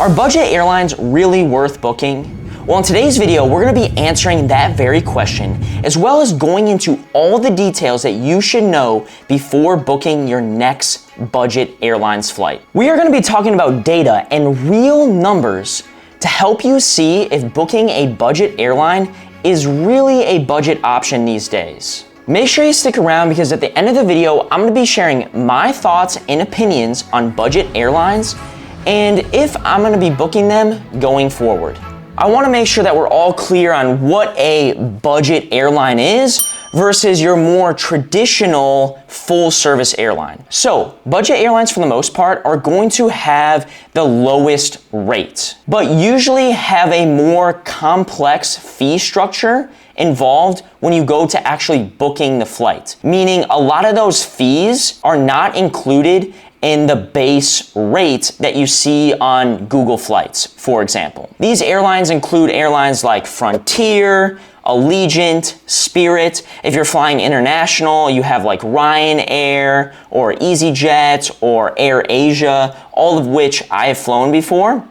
Are budget airlines really worth booking? Well, in today's video, we're going to be answering that very question, as well as going into all the details that you should know before booking your next budget airlines flight. We are going to be talking about data and real numbers to help you see if booking a budget airline is really a budget option these days. Make sure you stick around because at the end of the video, I'm going to be sharing my thoughts and opinions on budget airlines and if I'm going to be booking them going forward. I want to make sure that we're all clear on what a budget airline is versus your more traditional full-service airline. So, budget airlines for the most part are going to have the lowest rate, but usually have a more complex fee structure involved when you go to actually booking the flight. Meaning a lot of those fees are not included in the base rate that you see on Google Flights, for example. These airlines include airlines like Frontier, Allegiant, Spirit. If you're flying international, you have like Ryanair or EasyJet or AirAsia, all of which I have flown before.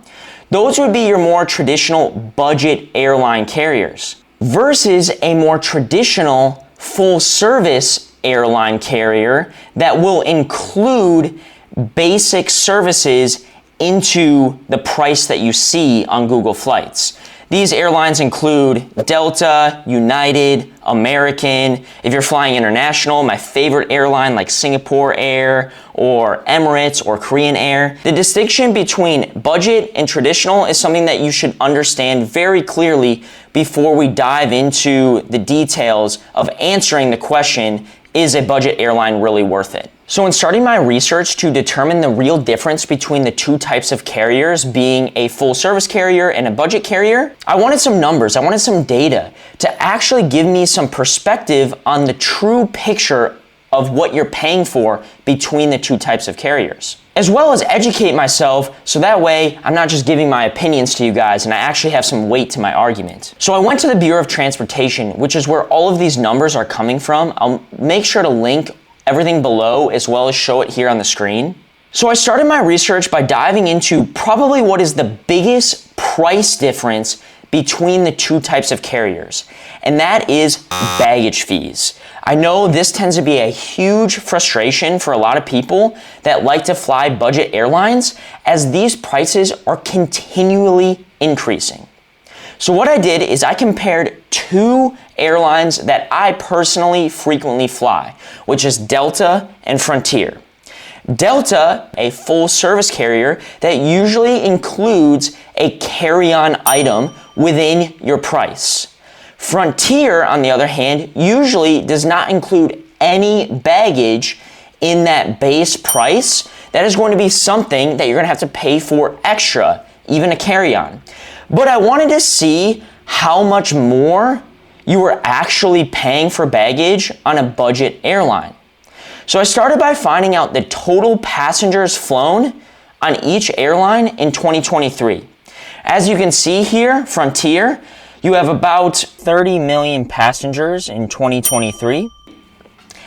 Those would be your more traditional budget airline carriers versus a more traditional full-service airline carrier that will include basic services into the price that you see on Google Flights. These airlines include Delta, United, American. If you're flying international, my favorite airline like Singapore Air or Emirates or Korean Air. The distinction between budget and traditional is something that you should understand very clearly before we dive into the details of answering the question, is a budget airline really worth it? So in starting my research to determine the real difference between the two types of carriers, being a full service carrier and a budget carrier, I wanted some numbers, I wanted some data to actually give me some perspective on the true picture of what you're paying for between the two types of carriers, as well as educate myself so that way I'm not just giving my opinions to you guys and I actually have some weight to my argument. So I went to the Bureau of Transportation, which is where all of these numbers are coming from. I'll make sure to link everything below as well as show it here on the screen. So I started my research by diving into probably what is the biggest price difference between the two types of carriers, and that is baggage fees. I know this tends to be a huge frustration for a lot of people that like to fly budget airlines, as these prices are continually increasing. So what I did is I compared two airlines that I personally frequently fly, which is Delta and Frontier. Delta, a full service carrier that usually includes a carry-on item within your price. Frontier, on the other hand, usually does not include any baggage in that base price. That is going to be something that you're going to have to pay for extra, even a carry-on. But I wanted to see how much more you were actually paying for baggage on a budget airline. So I started by finding out the total passengers flown on each airline in 2023. As you can see here, Frontier, you have about 30 million passengers in 2023.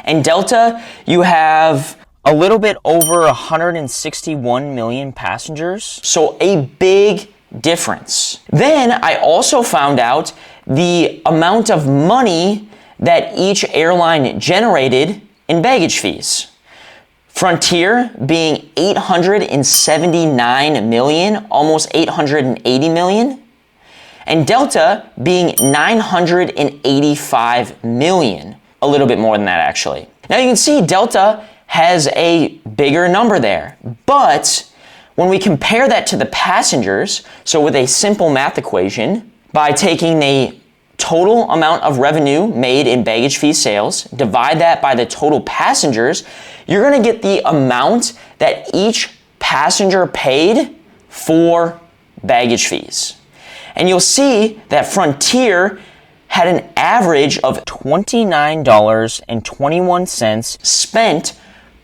And Delta, you have a little bit over 161 million passengers. So a big difference. Then I also found out the amount of money that each airline generated in baggage fees. Frontier being 879 million, almost 880 million, and Delta being 985 million, a little bit more than that actually. Now you can see Delta has a bigger number there, but when we compare that to the passengers, so with a simple math equation, by taking the total amount of revenue made in baggage fee sales, divide that by the total passengers, you're going to get the amount that each passenger paid for baggage fees. And you'll see that Frontier had an average of $29.21 spent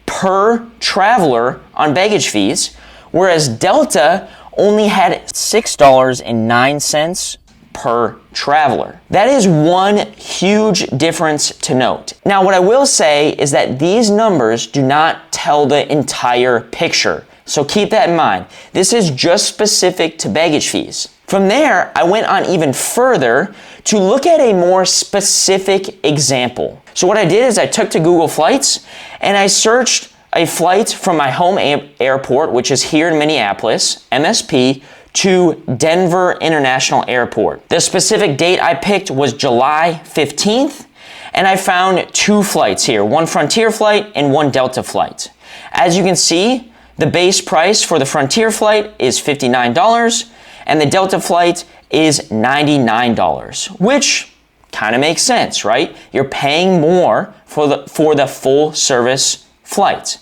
per traveler on baggage fees, whereas Delta only had $6.09 per traveler. That is one huge difference to note. Now, what I will say is that these numbers do not tell the entire picture So keep that in mind. This is just specific to baggage fees. From there, I went on even further to look at a more specific example. So what I did is I took to Google Flights and I searched a flight from my home airport, which is here in Minneapolis, MSP, to Denver International Airport. The specific date I picked was July 15th, and I found two flights here, one Frontier flight and one Delta flight. As you can see, the base price for the Frontier flight is $59, and the Delta flight is $99, which kind of makes sense, right? You're paying more for the full service flight.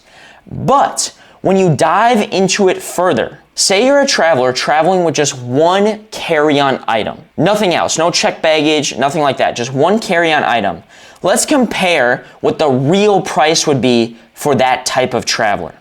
But when you dive into it further, say you're a traveler traveling with just one carry-on item, nothing else, no checked baggage, nothing like that, just one carry-on item. Let's compare what the real price would be for that type of traveler.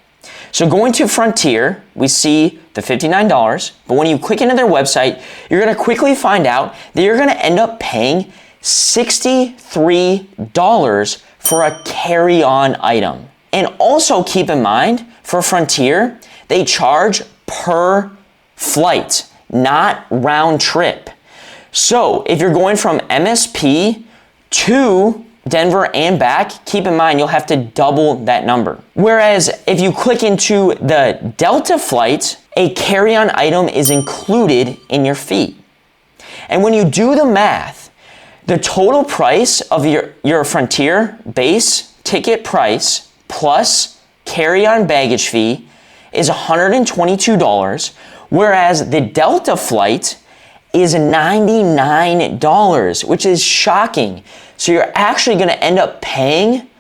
So going to Frontier, we see the $59, but when you click into their website, you're gonna quickly find out that you're gonna end up paying $63 for a carry-on item. And also keep in mind, for Frontier, they charge per flight, not round trip. So if you're going from MSP to Denver and back, keep in mind you'll have to double that number. Whereas if you click into the Delta flight, a carry-on item is included in your fee. And when you do the math, the total price of your Frontier base ticket price plus carry-on baggage fee is $122, whereas the Delta flight is $99, which is shocking. So you're actually going to end up paying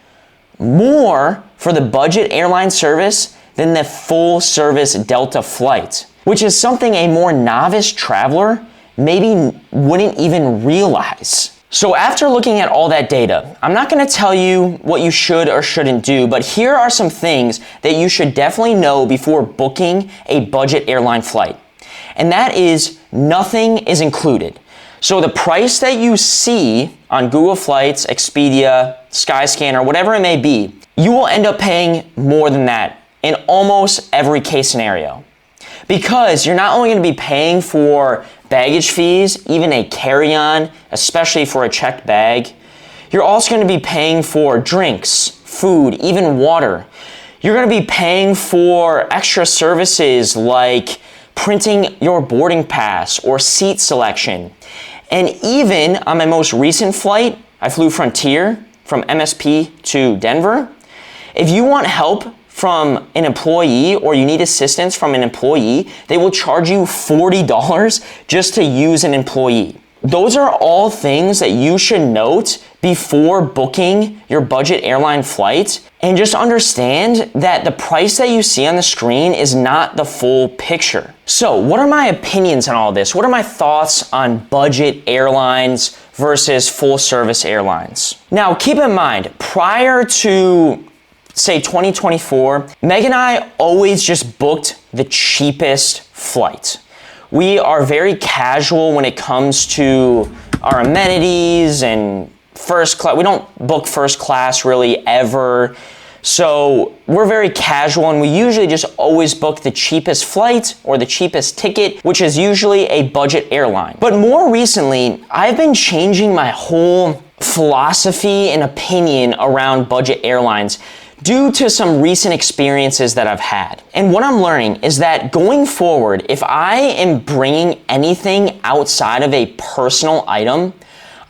more for the budget airline service than the full service Delta flight, which is something a more novice traveler maybe wouldn't even realize. So after looking at all that data, I'm not going to tell you what you should or shouldn't do, but here are some things that you should definitely know before booking a budget airline flight. And that is nothing is included. So the price that you see on Google Flights, Expedia, Skyscanner, whatever it may be, you will end up paying more than that in almost every case scenario. Because you're not only going to be paying for baggage fees, even a carry-on, especially for a checked bag, you're also going to be paying for drinks, food, even water. You're going to be paying for extra services like printing your boarding pass or seat selection. And even on my most recent flight, I flew Frontier from MSP to Denver. If you want help from an employee or you need assistance from an employee, they will charge you $40 just to use an employee. Those are all things that you should note before booking your budget airline flight, and just understand that the price that you see on the screen is not the full picture. So what are my opinions on all this? What are my thoughts on budget airlines versus full service airlines? Now keep in mind, prior to say 2024, Meg and I always just booked the cheapest flight. We are very casual when it comes to our amenities and first class. We don't book first class really ever. So we're very casual, and we usually just always book the cheapest flight or the cheapest ticket, which is usually a budget airline. But more recently, I've been changing my whole philosophy and opinion around budget airlines due to some recent experiences that I've had. And what I'm learning is that going forward, if I am bringing anything outside of a personal item,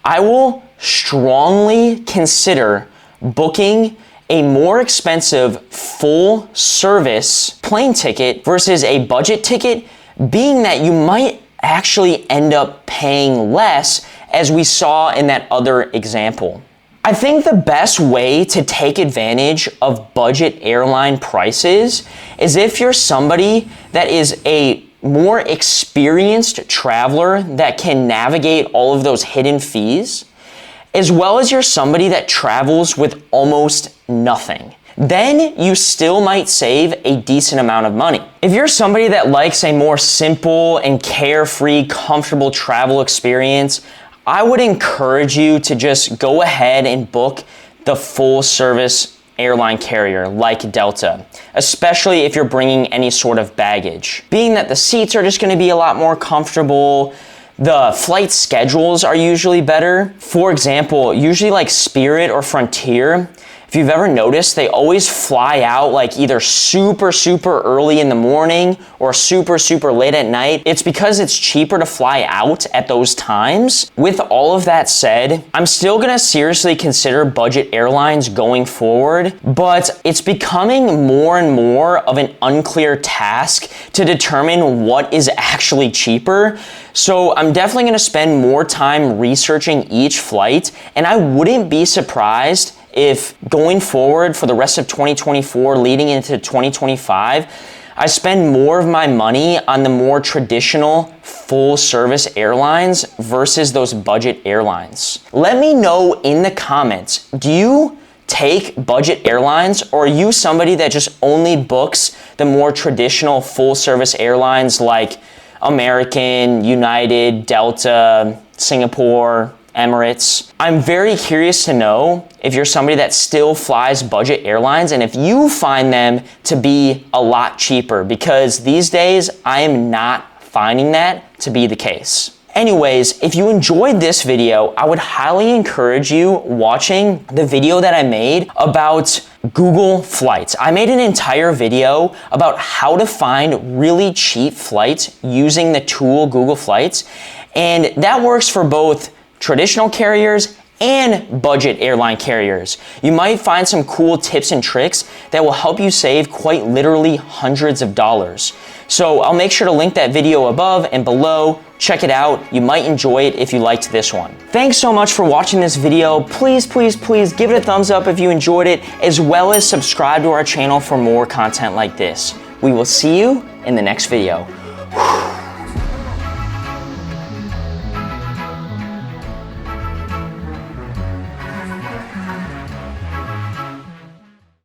I will strongly consider booking a more expensive full service plane ticket versus a budget ticket, being that you might actually end up paying less, as we saw in that other example. I think the best way to take advantage of budget airline prices is if you're somebody that is a more experienced traveler that can navigate all of those hidden fees, as well as you're somebody that travels with almost nothing. Then you still might save a decent amount of money. If you're somebody that likes a more simple and carefree, comfortable travel experience, I would encourage you to just go ahead and book the full service airline carrier like Delta, especially if you're bringing any sort of baggage. Being that the seats are just going to be a lot more comfortable, the flight schedules are usually better. For example, usually like Spirit or Frontier, if you've ever noticed, they always fly out like either super early in the morning or super late at night. It's because it's cheaper to fly out at those times. With all of that said, I'm still gonna seriously consider budget airlines going forward, but it's becoming more and more of an unclear task to determine what is actually cheaper. So I'm definitely gonna spend more time researching each flight, and I wouldn't be surprised if going forward for the rest of 2024 leading into 2025, I spend more of my money on the more traditional full service airlines versus those budget airlines. Let me know in the comments, do you take budget airlines, or are you somebody that just only books the more traditional full service airlines like American, United, Delta, Singapore, Emirates? I'm very curious to know if you're somebody that still flies budget airlines and if you find them to be a lot cheaper, because these days I am not finding that to be the case. Anyways, if you enjoyed this video, I would highly encourage you watching the video that I made about Google Flights. I made an entire video about how to find really cheap flights using the tool Google Flights, and that works for both traditional carriers and budget airline carriers. You might find some cool tips and tricks that will help you save quite literally hundreds of dollars. So I'll make sure to link that video above and below. Check it out. You might enjoy it if you liked this one. Thanks so much for watching this video. Please give it a thumbs up if you enjoyed it, as well as subscribe to our channel for more content like this. We will see you in the next video.